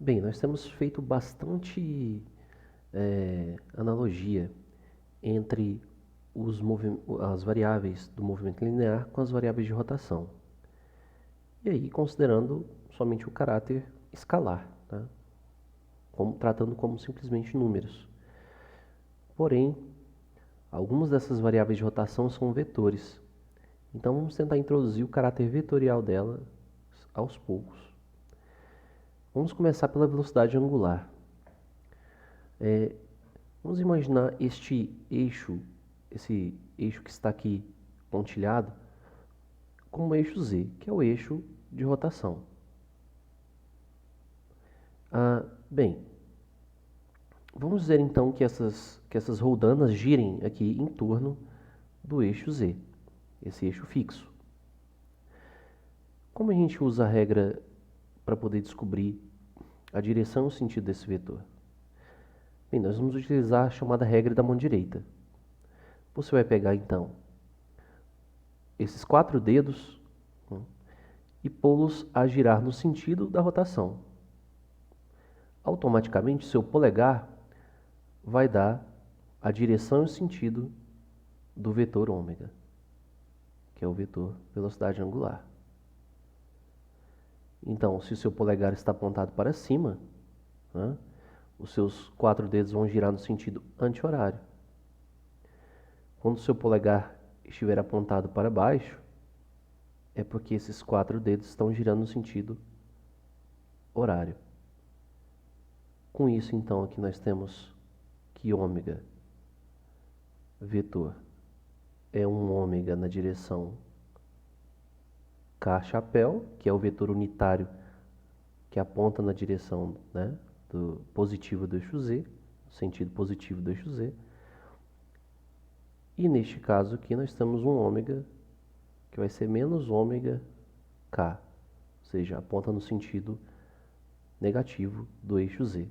Bem, nós temos feito bastante analogia entre as variáveis do movimento linear com as variáveis de rotação. E aí, considerando somente o caráter escalar, tá? Tratando como simplesmente números. Porém, algumas dessas variáveis de rotação são vetores. Então, vamos tentar introduzir o caráter vetorial dela aos poucos. Vamos começar pela velocidade angular. Vamos imaginar esse eixo que está aqui pontilhado, como o eixo Z, que é o eixo de rotação. Bem, vamos dizer então que essas roldanas girem aqui em torno do eixo Z, esse eixo fixo. Como a gente usa a regra para poder descobrir a direção e o sentido desse vetor? Bem, nós vamos utilizar a chamada regra da mão direita. Você vai pegar então esses 4 dedos e pô-los a girar no sentido da rotação. Automaticamente, seu polegar vai dar a direção e o sentido do vetor ômega, que é o vetor velocidade angular. Então, se o seu polegar está apontado para cima, os seus 4 dedos vão girar no sentido anti-horário. Quando o seu polegar estiver apontado para baixo, é porque esses 4 dedos estão girando no sentido horário. Com isso, então, aqui nós temos que ômega vetor é um ômega na direção K chapéu, que é o vetor unitário que aponta na direção, do positivo do eixo Z, sentido positivo do eixo Z. E neste caso aqui nós temos um ômega que vai ser menos ômega K, ou seja, aponta no sentido negativo do eixo Z.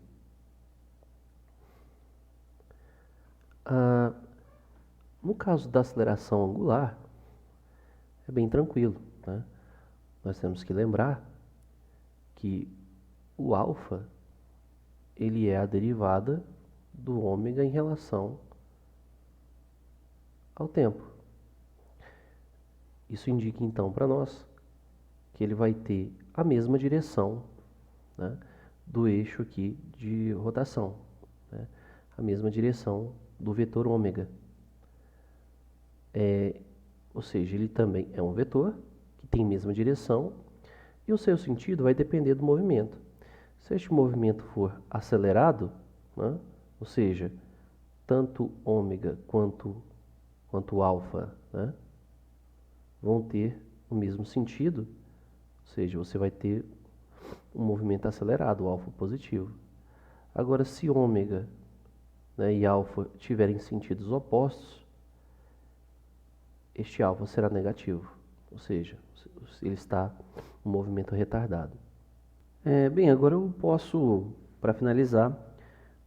No caso da aceleração angular, é bem tranquilo, né? Nós temos que lembrar que o alfa ele é a derivada do ômega em relação ao tempo. Isso indica então para nós que ele vai ter a mesma direção, do eixo aqui de rotação, a mesma direção do vetor ômega. Ou seja, ele também é um vetor que tem a mesma direção e o seu sentido vai depender do movimento. Se este movimento for acelerado, ou seja, tanto ômega quanto alfa, vão ter o mesmo sentido, ou seja, você vai ter um movimento acelerado, o alfa positivo. Agora, se ômega, e alfa tiverem sentidos opostos, este alfa será negativo, ou seja, ele está um movimento retardado. Bem, agora eu posso, para finalizar,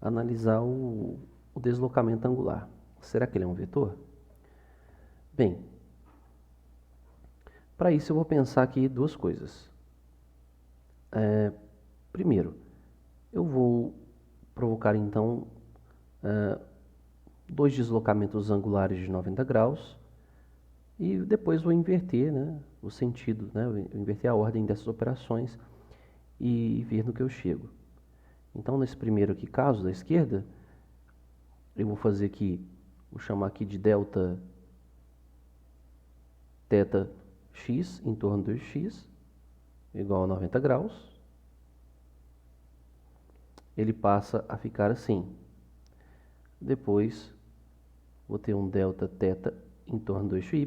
analisar o deslocamento angular. Será que ele é um vetor? Bem, para isso eu vou pensar aqui duas coisas. Primeiro, eu vou provocar então dois deslocamentos angulares de 90 graus e depois vou inverter, o sentido, vou inverter a ordem dessas operações e ver no que eu chego. Então, nesse primeiro aqui, caso da esquerda, eu vou fazer aqui, vou chamar aqui de delta θ x em torno do x, igual a 90 graus. Ele passa a ficar assim. Depois, vou ter um delta θ em torno do eixo y,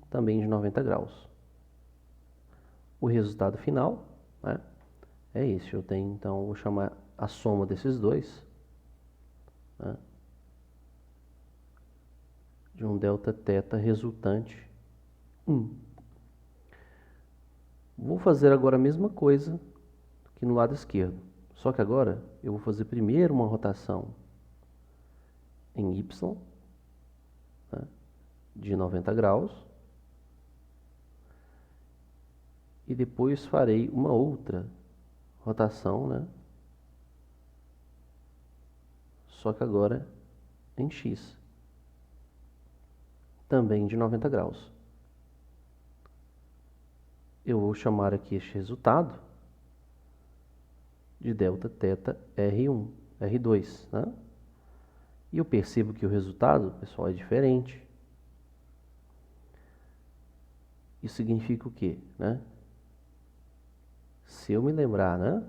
também de 90 graus. O resultado final, é esse. Eu tenho, então, vou chamar a soma desses dois, de um delta θ resultante 1. Vou fazer agora a mesma coisa que no lado esquerdo. Só que agora eu vou fazer primeiro uma rotação em y, de 90 graus. E depois farei uma outra rotação, só que agora em x, também de 90 graus. Eu vou chamar aqui este resultado de delta θ R1, R2, né? E eu percebo que o resultado, pessoal, é diferente. Isso significa o quê, né? Se eu me lembrar, né,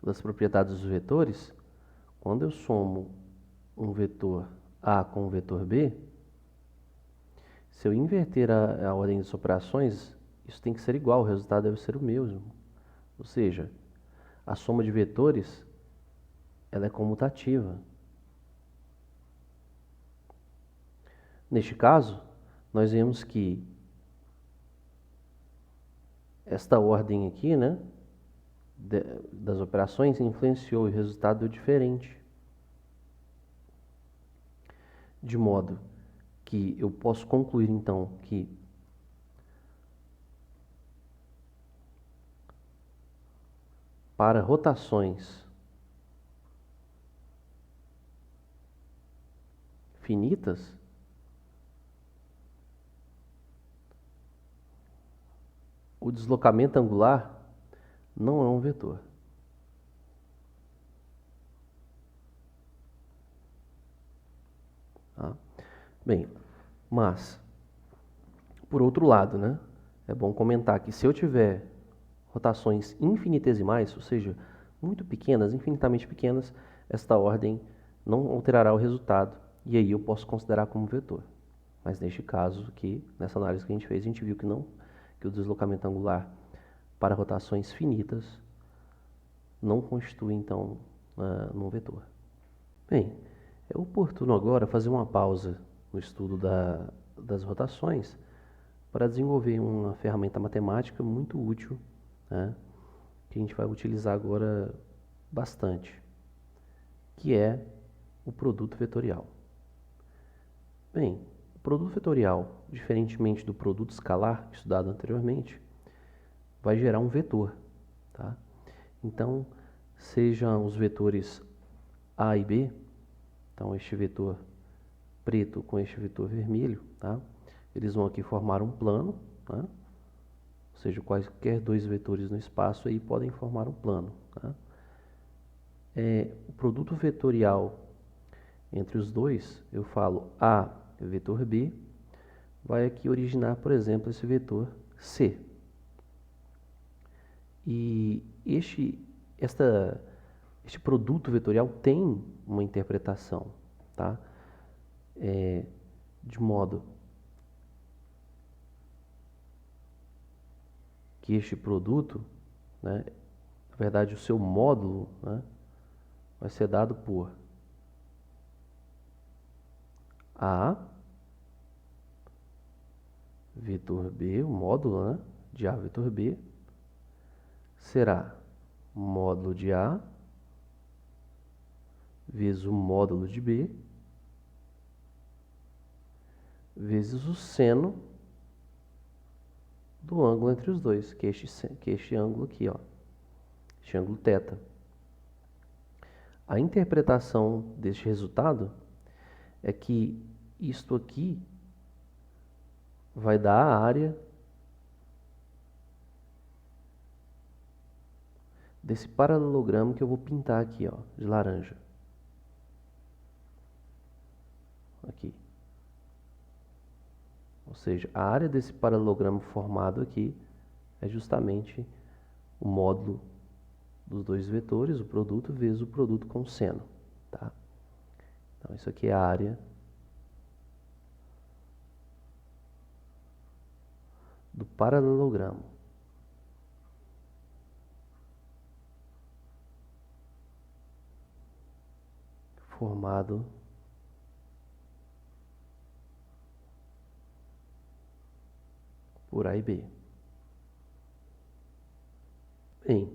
das propriedades dos vetores, quando eu somo um vetor A com um vetor B, se eu inverter a ordem das operações, isso tem que ser igual, o resultado deve ser o mesmo. Ou seja, a soma de vetores, ela é comutativa. Neste caso, nós vemos que esta ordem aqui, né, das operações influenciou e o resultado deu diferente. De modo que eu posso concluir, então, que para rotações finitas, o deslocamento angular não é um vetor. Tá? Bem, mas, por outro lado, né, é bom comentar que se eu tiver rotações infinitesimais, ou seja, muito pequenas, infinitamente pequenas, esta ordem não alterará o resultado, e aí eu posso considerar como vetor. Mas neste caso aqui, nessa análise que a gente fez, a gente viu que não, que o deslocamento angular para rotações finitas não constitui, então, um vetor. Bem, é oportuno agora fazer uma pausa no estudo das rotações para desenvolver uma ferramenta matemática muito útil, né, que a gente vai utilizar agora bastante, que é o produto vetorial. Bem, o produto vetorial, diferentemente do produto escalar estudado anteriormente, vai gerar um vetor, tá? Então, sejam os vetores A e B, então este vetor preto com este vetor vermelho, tá? Eles vão aqui formar um plano, tá? Ou seja, quaisquer dois vetores no espaço aí podem formar um plano, tá? O produto vetorial entre os dois, eu falo A é vetor B, vai aqui originar, por exemplo, esse vetor C. E este produto vetorial tem uma interpretação, tá? De modo que este produto, né, na verdade o seu módulo, né, vai ser dado por A vetor B, o módulo, né, de A vetor B, será módulo de A vezes o módulo de B vezes o seno do ângulo entre os dois, que é este ângulo aqui, ó, este ângulo θ. A interpretação deste resultado é que isto aqui vai dar a área desse paralelogramo que eu vou pintar aqui, ó, de laranja. Aqui. Ou seja, a área desse paralelogramo formado aqui é justamente o módulo dos dois vetores, o produto, vezes o produto com seno. Tá? Então, isso aqui é a área do paralelogramo. Formado por A e B. Bem,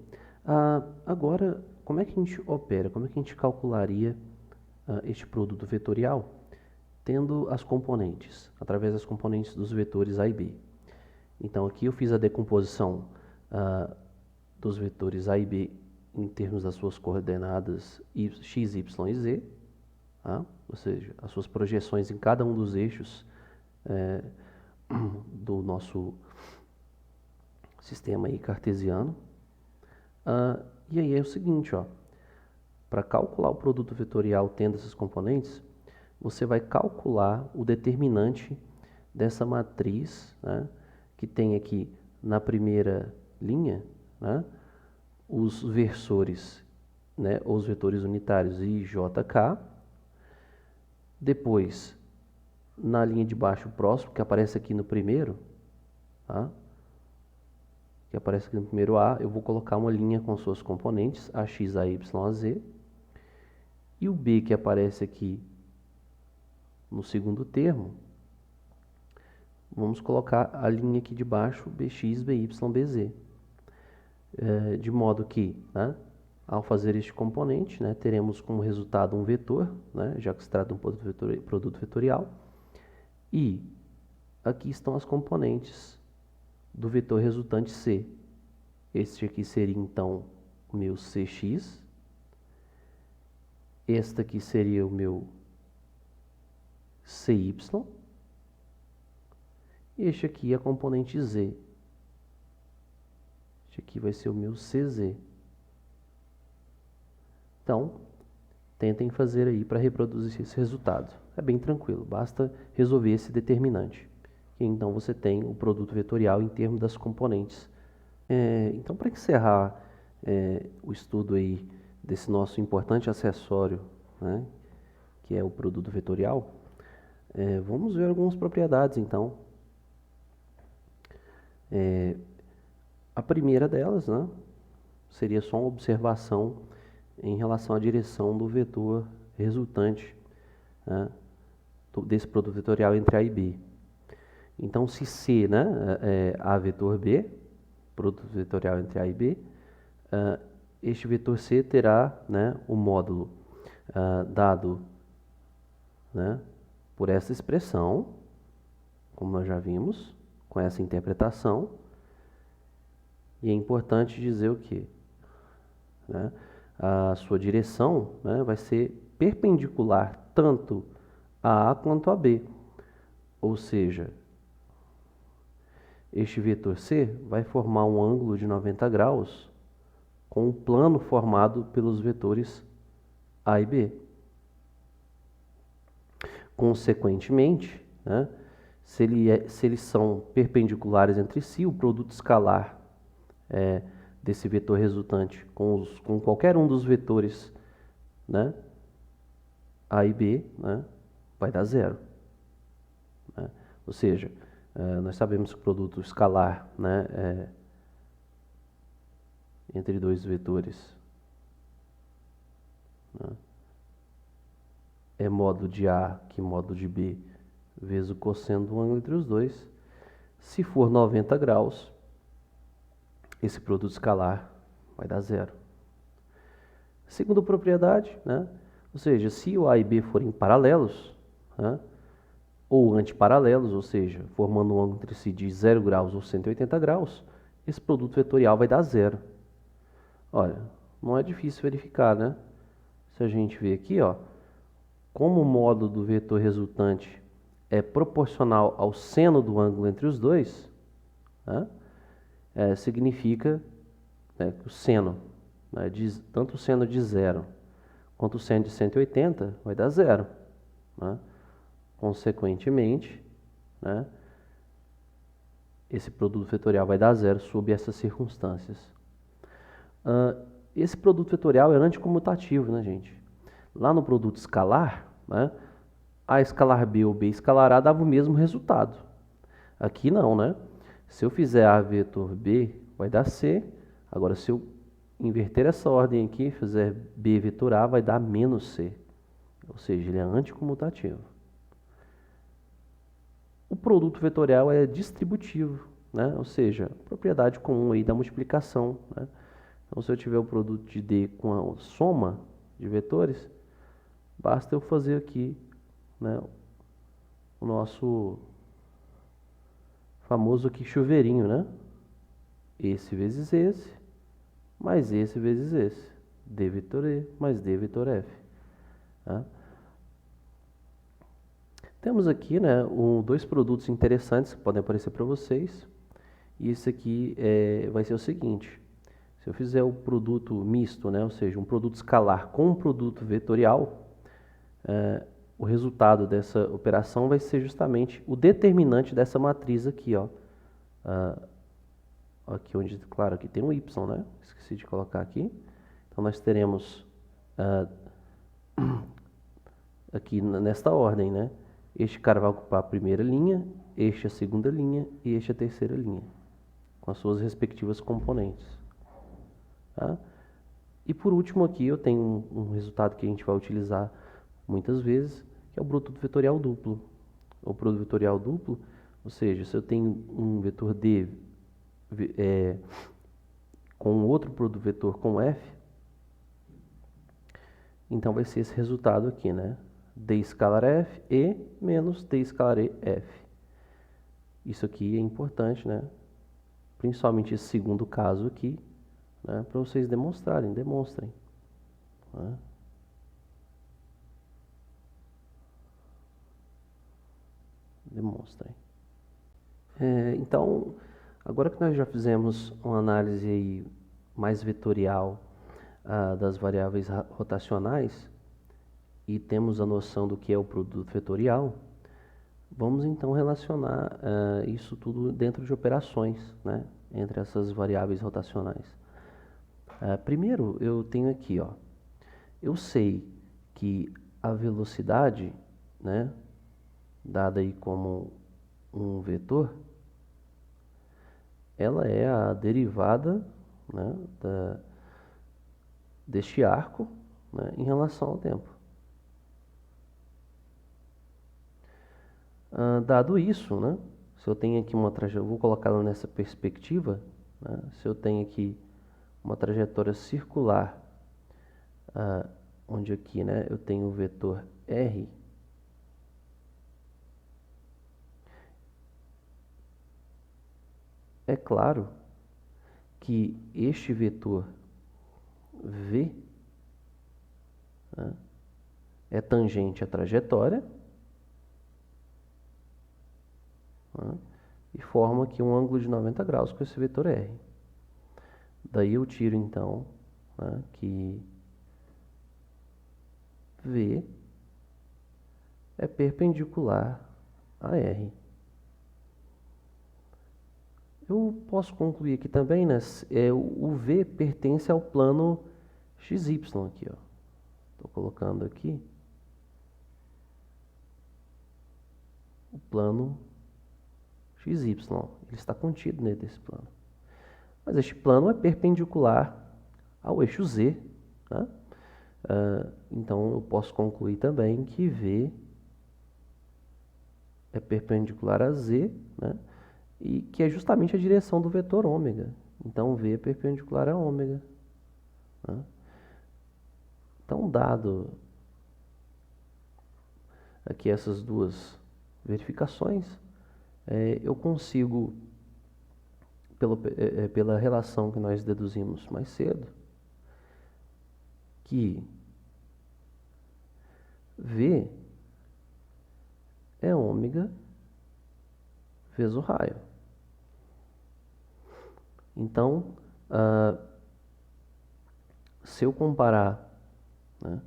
agora, como é que a gente opera? Como é que a gente calcularia este produto vetorial tendo as componentes, através das componentes dos vetores A e B? Então, aqui eu fiz a decomposição dos vetores A e B em termos das suas coordenadas x, y e z. tá? Ou seja, as suas projeções em cada um dos eixos do nosso sistema aí cartesiano. E aí é o seguinte, ó, para calcular o produto vetorial tendo esses componentes, você vai calcular o determinante dessa matriz, né, que tem aqui na primeira linha, né, os versores, né, os vetores unitários I, J, K. Depois, na linha de baixo próximo, que aparece aqui no primeiro, tá? Que aparece aqui no primeiro A, eu vou colocar uma linha com suas componentes, AX, AY, AZ. E o B, que aparece aqui no segundo termo, vamos colocar a linha aqui de baixo, BX, BY, BZ. De modo que, né, ao fazer este componente, né, teremos como resultado um vetor, né, já que se trata de um produto vetorial. E aqui estão as componentes do vetor resultante C. Este aqui seria, então, o meu CX. Este aqui seria o meu CY. E este aqui é a componente Z. Este aqui vai ser o meu CZ. Então, tentem fazer aí para reproduzir esse resultado. É bem tranquilo, basta resolver esse determinante. E então você tem o produto vetorial em termos das componentes. Então, para encerrar o estudo aí desse nosso importante acessório, né, que é o produto vetorial, vamos ver algumas propriedades, então. A primeira delas, né, seria só uma observação em relação à direção do vetor resultante, né, desse produto vetorial entre A e B. Então, se C, né, é A vetor B, produto vetorial entre A e B, este vetor C terá, né, o módulo dado, né, por essa expressão, como nós já vimos, com essa interpretação. E é importante dizer o quê? Né? A sua direção, né, vai ser perpendicular tanto a A quanto a B. Ou seja, este vetor C vai formar um ângulo de 90 graus com o plano formado pelos vetores A e B. Consequentemente, né, se eles são perpendiculares entre si, o produto escalar desse vetor resultante com qualquer um dos vetores, né, A e B, né, vai dar zero. Né? Ou seja, nós sabemos que o produto escalar, né, entre dois vetores, né, é módulo de A que módulo de B vezes o cosseno do ângulo entre os dois. Se for 90 graus, esse produto escalar vai dar zero. Segunda propriedade, né, ou seja, se o A e B forem paralelos, né, ou antiparalelos, ou seja, formando um ângulo entre si de 0 graus ou 180 graus, esse produto vetorial vai dar zero. Olha, não é difícil verificar, né? Se a gente ver aqui, ó, como o módulo do vetor resultante é proporcional ao seno do ângulo entre os dois, né, significa, né, que o seno, né, tanto o seno de 0 quanto o seno de 180 vai dar zero. Né? Consequentemente, né, esse produto vetorial vai dar zero sob essas circunstâncias. Esse produto vetorial é anticomutativo, né, gente? Lá no produto escalar, né, A escalar B ou B escalar A dava o mesmo resultado. Aqui não, né? Se eu fizer A vetor B, vai dar C. Agora, se eu inverter essa ordem aqui, fizer B vetor A, vai dar menos C. Ou seja, ele é anticomutativo. O produto vetorial é distributivo, né? Ou seja, propriedade comum aí da multiplicação, né? Então, se eu tiver o produto de D com a soma de vetores, basta eu fazer aqui, né, o nosso famoso aqui chuveirinho, né? Esse vezes esse, mais esse vezes esse. D vetor E mais D vetor F. Tá? Temos aqui, né, dois produtos interessantes que podem aparecer para vocês. E esse aqui vai ser o seguinte: se eu fizer o produto misto, né, ou seja, um produto escalar com um produto vetorial, o resultado dessa operação vai ser justamente o determinante dessa matriz aqui, ó. Aqui onde, claro, aqui tem um y, né? Esqueci de colocar aqui. Então nós teremos aqui nesta ordem, né? Este cara vai ocupar a primeira linha, este a segunda linha e este a terceira linha, com as suas respectivas componentes. Tá? E por último aqui eu tenho um resultado que a gente vai utilizar muitas vezes, que é o produto vetorial duplo. O produto vetorial duplo, ou seja, se eu tenho um vetor D com outro produto vetor com F, então vai ser esse resultado aqui, né? D escalar F e menos D escalar F. Isso aqui é importante, né? Principalmente esse segundo caso aqui, né? Para vocês demonstrarem, demonstrem. Né? Demonstrem. Então, agora que nós já fizemos uma análise aí mais vetorial das variáveis rotacionais e temos a noção do que é o produto vetorial, vamos então relacionar isso tudo dentro de operações, né, entre essas variáveis rotacionais. Primeiro, eu tenho aqui, ó, eu sei que a velocidade, né, dada aí como um vetor, ela é a derivada, né, deste arco, né, em relação ao tempo. Dado isso, né, se eu tenho aqui uma trajetória, vou colocá-la nessa perspectiva, né, se eu tenho aqui uma trajetória circular, onde aqui, né, eu tenho o vetor R, é claro que este vetor V, né, é tangente à trajetória, né, e forma aqui um ângulo de 90 graus com esse vetor R. Daí eu tiro então, né, que V é perpendicular a R. Eu posso concluir aqui também, né, o V pertence ao plano XY aqui, ó. Estou colocando aqui o plano XY, ele está contido nesse plano. Mas este plano é perpendicular ao eixo Z, né? Então eu posso concluir também que V é perpendicular a Z, né? E que é justamente a direção do vetor ômega. Então V é perpendicular a ômega. Né? Então, dado aqui essas duas verificações, eu consigo, pela relação que nós deduzimos mais cedo, que V é ômega vezes o raio. Então, se eu comparar, né,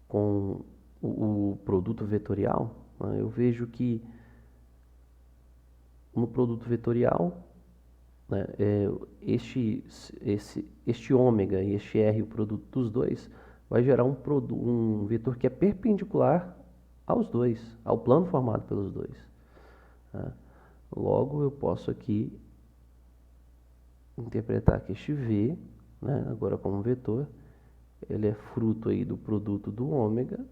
com o produto vetorial, né, eu vejo que no produto vetorial, né, este ômega e este R, o produto dos dois, vai gerar um vetor que é perpendicular aos dois, ao plano formado pelos dois. Tá? Logo, eu posso aqui interpretar que este V, né, agora como vetor, ele é fruto aí do produto do ômega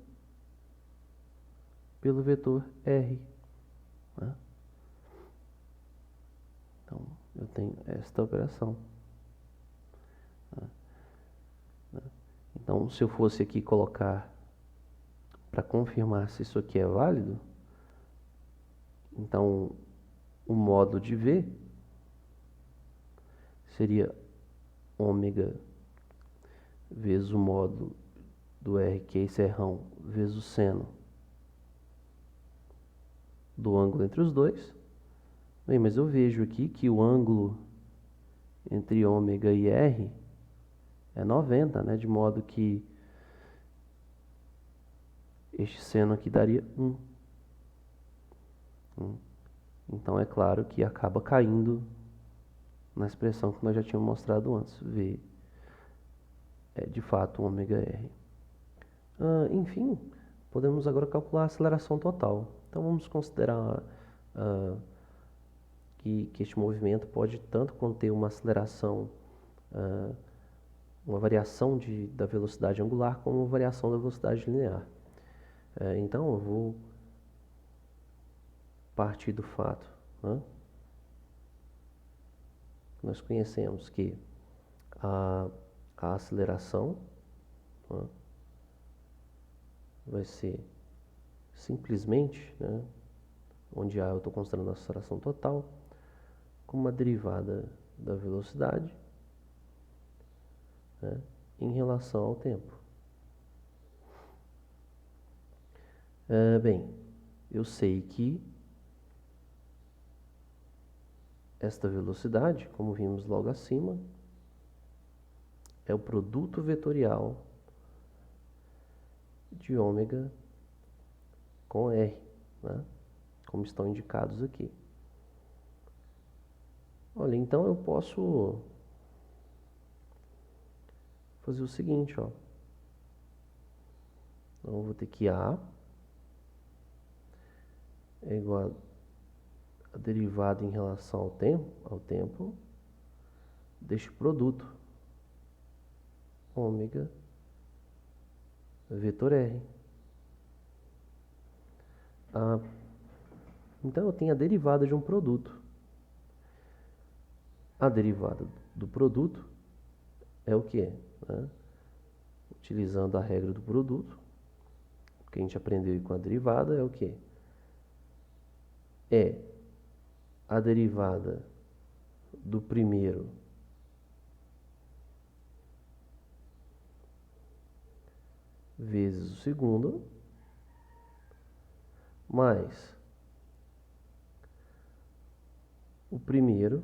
pelo vetor R. Né? Então, eu tenho esta operação. Né? Então, se eu fosse aqui colocar, para confirmar se isso aqui é válido, então o módulo de V seria ômega vezes o módulo do R, que é esse errão, vezes o seno do ângulo entre os dois. Bem, mas eu vejo aqui que o ângulo entre ômega e R é 90, né? De modo que este seno aqui daria 1. Então é claro que acaba caindo na expressão que nós já tínhamos mostrado antes. V é de fato ômega R. Enfim, podemos agora calcular a aceleração total. Então vamos considerar que este movimento pode tanto conter uma aceleração, uma variação da velocidade angular, como uma variação da velocidade linear. Então eu vou partir do fato, nós conhecemos que a aceleração vai ser simplesmente, onde A eu estou considerando a aceleração total, como uma derivada da velocidade em relação ao tempo. Bem, eu sei que esta velocidade, como vimos logo acima, é o produto vetorial de ômega com R, como estão indicados aqui. Olha, então eu posso fazer o seguinte, Então eu vou ter que A é igual a derivada em relação ao tempo deste produto, ômega vetor R. Então eu tenho a derivada de um produto. A derivada do produto é o quê? Utilizando a regra do produto, o que a gente aprendeu com a derivada é o quê? É a derivada do primeiro vezes o segundo, mais o primeiro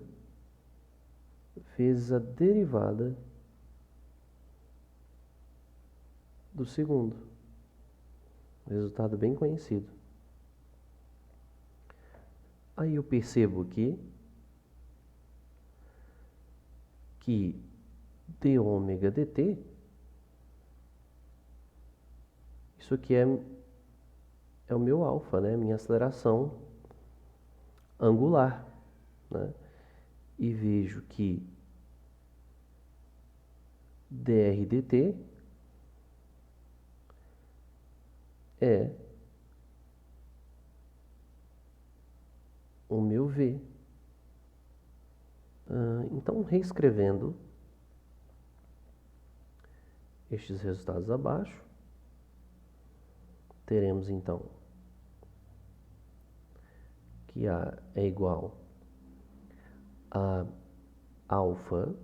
vezes a derivada do segundo. Resultado bem conhecido. Aí eu percebo aqui que d ômega dt, isso aqui é o meu alfa, minha aceleração angular. E vejo que dr dt é o meu V. Então, reescrevendo estes resultados abaixo, teremos então que A é igual a alfa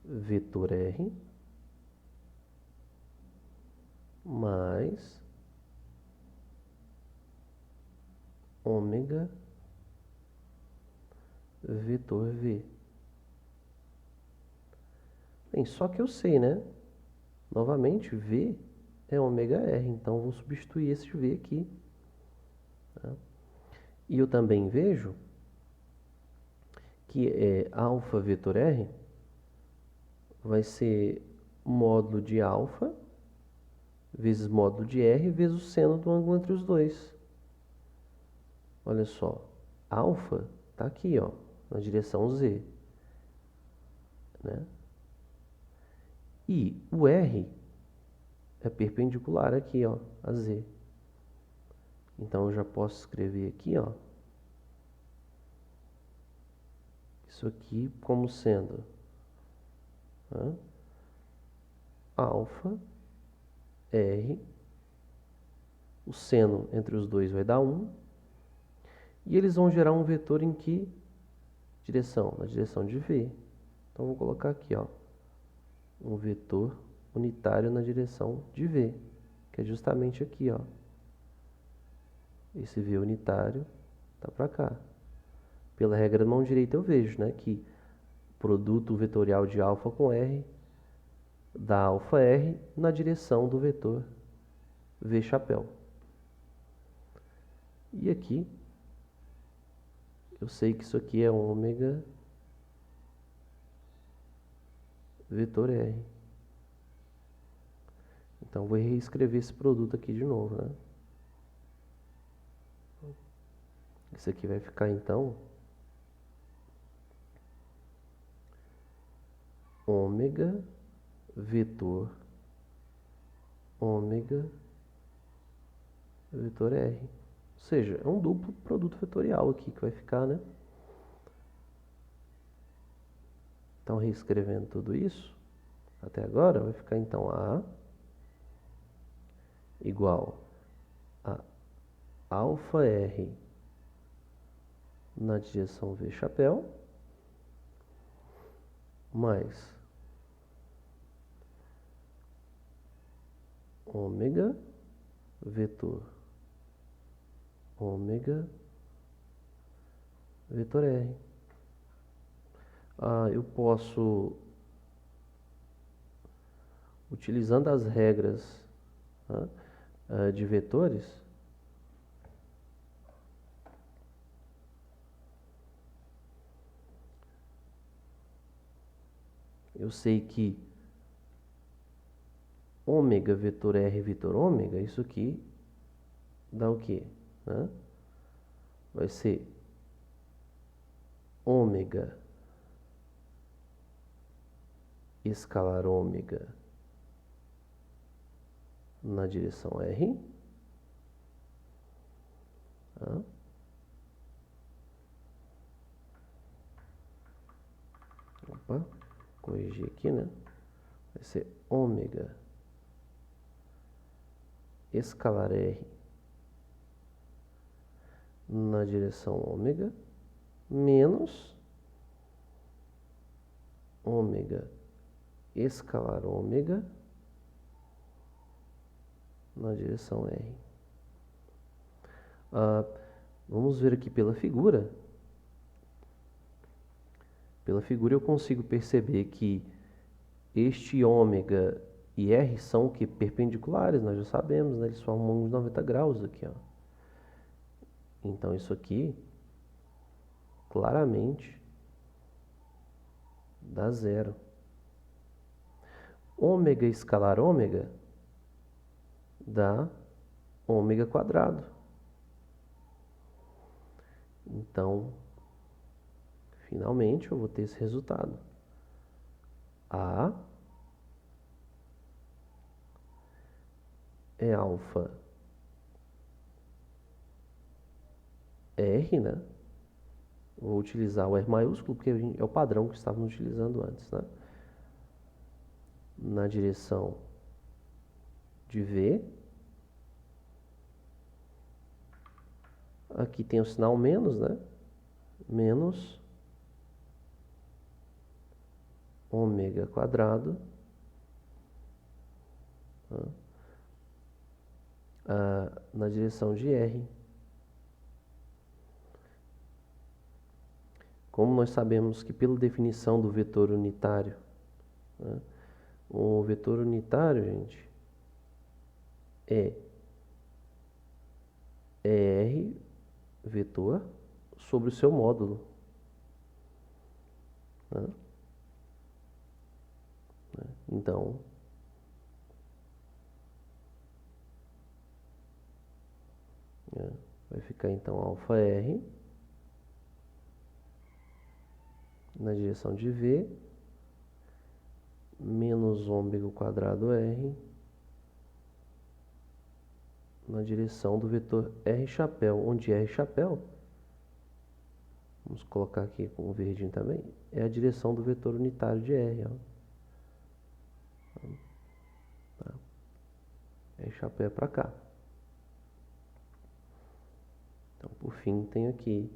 vetor R mais ômega vetor V. Bem, só que eu sei, Novamente, V é ômega R, então eu vou substituir esse V aqui. E eu também vejo que alfa vetor R vai ser módulo de alfa vezes módulo de R vezes o seno do ângulo entre os dois. Olha só, alfa está aqui, na direção Z. E o R é perpendicular aqui, a Z. Então eu já posso escrever aqui, isso aqui como sendo alfa R, o seno entre os dois vai dar 1, e eles vão gerar um vetor em que direção? Na direção de V. Então vou colocar aqui, um vetor unitário na direção de V, que é justamente aqui, esse V unitário está para cá. Pela regra da mão direita eu vejo, né, que produto vetorial de alfa com R dá alfa R na direção do vetor V chapéu. E aqui, eu sei que isso aqui é ômega vetor R. Então, vou reescrever esse produto aqui de novo, né? Isso aqui vai ficar, então, ômega vetor R. Ou seja, é um duplo produto vetorial aqui que vai ficar, né? Então, reescrevendo tudo isso, até agora, vai ficar, então, A igual a alfa R na direção V chapéu, mais ômega vetor R. Eu posso, utilizando as regras, tá, de vetores, eu sei que ômega vetor R vetor ômega, isso aqui dá o quê? Né? Vai ser ômega escalar ômega na direção R. Tá? Opa, corrigir aqui, né? Vai ser ômega escalar R na direção ômega menos ômega escalar ômega na direção R. Vamos ver aqui pela figura. Pela figura eu consigo perceber que este ômega e R são o que? Perpendiculares, nós já sabemos, né? Eles formam um ângulo de 90 graus aqui, ó. Então isso aqui claramente dá zero. Ômega escalar ômega dá ômega quadrado. Então, finalmente eu vou ter esse resultado. A é alfa R, né? Vou utilizar o R maiúsculo, porque é o padrão que estávamos utilizando antes, né? Na direção de V. Aqui tem o sinal menos, né? Menos ômega quadrado, na direção de R. Como nós sabemos que pela definição do vetor unitário, né, o vetor unitário, gente, é R vetor sobre o seu módulo. Né? Então, vai ficar então alfa R na direção de V menos ômega quadrado R na direção do vetor R chapéu, onde R chapéu, vamos colocar aqui com o verdinho também, é a direção do vetor unitário de R. Ó. Tá. R chapéu é para cá. Então, por fim, tenho aqui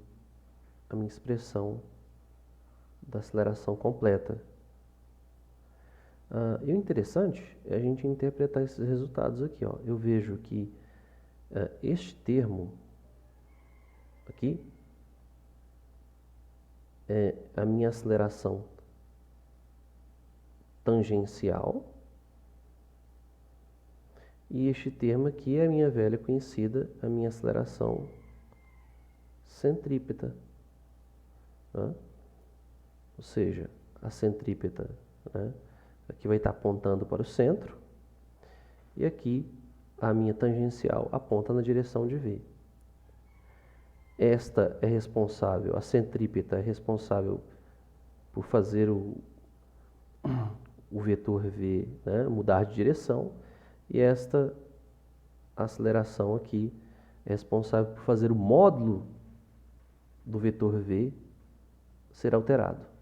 a minha expressão da aceleração completa. E o interessante é a gente interpretar esses resultados aqui. Ó. Eu vejo que este termo aqui é a minha aceleração tangencial. E este termo aqui é a minha velha conhecida, a minha aceleração centrípeta. Né? Ou seja, a centrípeta, né? Aqui vai estar apontando para o centro. E aqui a minha tangencial aponta na direção de V. Esta é responsável, a centrípeta é responsável por fazer o vetor V, né, mudar de direção, e esta aceleração aqui é responsável por fazer o módulo do vetor V ser alterado.